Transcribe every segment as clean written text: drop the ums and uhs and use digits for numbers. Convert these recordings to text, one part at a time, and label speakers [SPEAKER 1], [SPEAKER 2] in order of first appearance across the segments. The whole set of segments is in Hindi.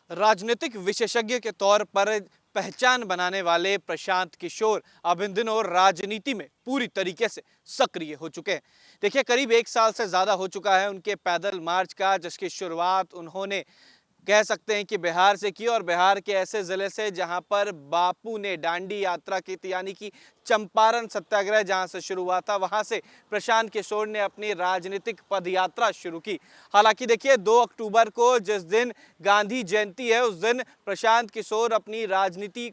[SPEAKER 1] राजनीतिक विशेषज्ञ के तौर पर पहचान बनाने वाले प्रशांत किशोर अब इन दिनों राजनीति में पूरी तरीके से सक्रिय हो चुके हैं। देखिए, करीब 1 साल से ज्यादा हो चुका है उनके पैदल मार्च का, जिसकी शुरुआत उन्होंने कह सकते हैं कि बिहार से की, और बिहार के ऐसे जिले से जहां पर बापू ने दांडी यात्रा की थी, यानी कि चंपारण सत्याग्रह जहां से शुरू हुआ था, वहां से प्रशांत किशोर ने अपनी राजनीतिक पदयात्रा शुरू की। हालांकि देखिए, 2 अक्टूबर को जिस दिन गांधी जयंती है, उस दिन प्रशांत किशोर अपनी राजनीति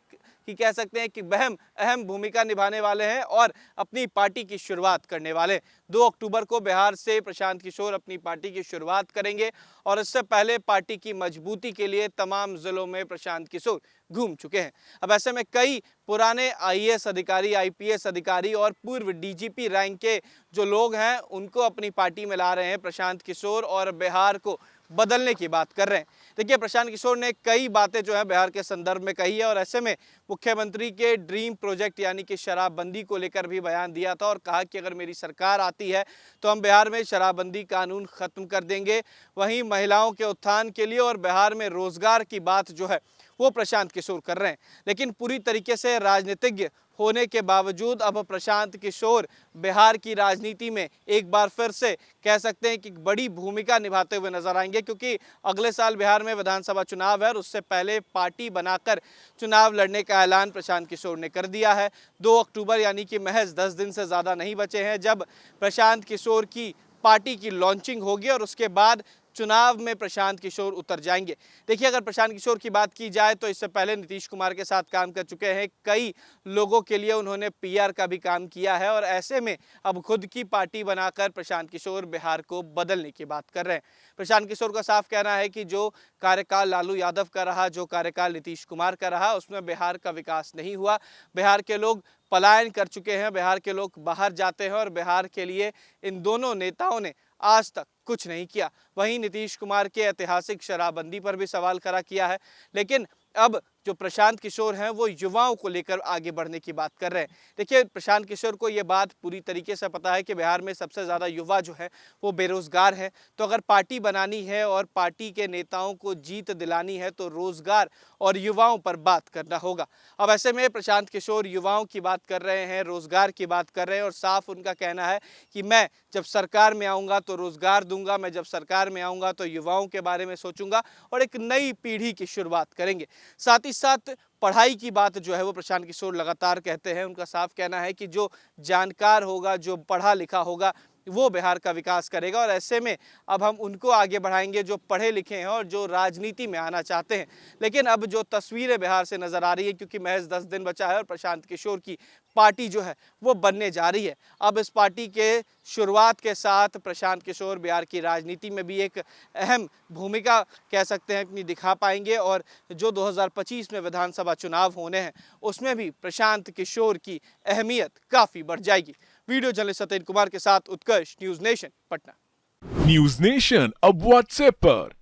[SPEAKER 1] की कह सकते हैं कि अहम भूमिका निभाने वाले हैं और अपनी पार्टी की शुरुआत करने वाले हैं। 2 अक्टूबर को बिहार से प्रशांत किशोर अपनी पार्टी की शुरुआत करेंगे और इससे पहले पार्टी की मजबूती के लिए तमाम जिलों में प्रशांत किशोर घूम चुके हैं। अब ऐसे में कई पुराने आईएएस अधिकारी, आईपीएस अधिकारी और पूर्व डीजीपी रैंक के जो लोग हैं, उनको अपनी पार्टी में ला रहे हैं प्रशांत किशोर और बिहार को बदलने की बात कर रहे हैं। देखिए, प्रशांत किशोर ने कई बातें जो है बिहार के संदर्भ में कही है और ऐसे में मुख्यमंत्री के ड्रीम प्रोजेक्ट यानी कि शराबबंदी को लेकर भी बयान दिया था और कहा कि अगर मेरी सरकार आती है तो हम बिहार में शराबबंदी कानून खत्म कर देंगे। वहीं महिलाओं के उत्थान के लिए और बिहार में रोजगार की बात जो है वो प्रशांत किशोर कर रहे हैं। लेकिन पूरी तरीके से राजनीतिज्ञ होने के बावजूद अब प्रशांत किशोर बिहार की राजनीति में एक बार फिर से कह सकते हैं कि बड़ी भूमिका निभाते हुए नजर आएंगे, क्योंकि अगले साल बिहार में विधानसभा चुनाव है और उससे पहले पार्टी बनाकर चुनाव लड़ने का ऐलान प्रशांत किशोर ने कर दिया है। 2 अक्टूबर यानी कि महज 10 दिन से ज़्यादा नहीं बचे हैं जब प्रशांत किशोर की पार्टी की लॉन्चिंग होगी और उसके बाद चुनाव में प्रशांत किशोर उतर जाएंगे। देखिए, अगर प्रशांत किशोर की बात की जाए तो इससे पहले नीतीश कुमार के साथ काम कर चुके हैं। कई लोगों के लिए उन्होंने पीआर का भी काम किया है और ऐसे में अब खुद की पार्टी बनाकर प्रशांत किशोर बिहार को बदलने की बात कर रहे हैं। प्रशांत किशोर का साफ कहना है कि जो कार्यकाल लालू यादव का रहा, जो कार्यकाल नीतीश कुमार का रहा, उसमें बिहार का विकास नहीं हुआ। बिहार के लोग पलायन कर चुके हैं, बिहार के लोग बाहर जाते हैं और बिहार के लिए इन दोनों नेताओं ने आज तक कुछ नहीं किया। वहीं नीतीश कुमार के ऐतिहासिक शराबबंदी पर भी सवाल खड़ा किया है। लेकिन अब जो प्रशांत किशोर हैं वो युवाओं को लेकर आगे बढ़ने की बात कर रहे हैं। देखिए, प्रशांत किशोर को ये बात पूरी तरीके से पता है कि बिहार में सबसे ज़्यादा युवा जो है वो बेरोजगार है। तो अगर पार्टी बनानी है और पार्टी के नेताओं को जीत दिलानी है तो रोजगार और युवाओं पर बात करना होगा। अब ऐसे में प्रशांत किशोर युवाओं की बात कर रहे हैं, रोजगार की बात कर रहे हैं और साफ उनका कहना है कि मैं जब सरकार में आऊँगा तो रोजगार दूंगा, मैं जब सरकार में आऊँगा तो युवाओं के बारे में सोचूंगा और एक नई पीढ़ी की शुरुआत करेंगे। साथ ही साथ पढ़ाई की बात जो है वो प्रशांत किशोर लगातार कहते हैं। उनका साफ कहना है कि जो जानकार होगा, जो पढ़ा लिखा होगा, वो बिहार का विकास करेगा और ऐसे में अब हम उनको आगे बढ़ाएंगे जो पढ़े लिखे हैं और जो राजनीति में आना चाहते हैं। लेकिन अब जो तस्वीरें बिहार से नजर आ रही है, क्योंकि महज 10 दिन बचा है और प्रशांत किशोर की पार्टी जो है वो बनने जा रही है। अब इस पार्टी के शुरुआत के साथ प्रशांत किशोर बिहार की राजनीति में भी एक अहम भूमिका कह सकते हैं अपनी दिखा पाएंगे और जो 2025 में विधानसभा चुनाव होने हैं उसमें भी प्रशांत किशोर की अहमियत काफ़ी बढ़ जाएगी। वीडियो जर्नलिस्ट सत्येंद्र कुमार के साथ Utkarsh, News Nation, Patna.
[SPEAKER 2] News Nation अब व्हाट्सएप पर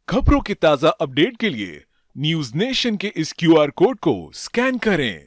[SPEAKER 2] खबरों की ताज़ा अपडेट के लिए न्यूज़ नेशन के इस क्यूआर कोड को स्कैन करें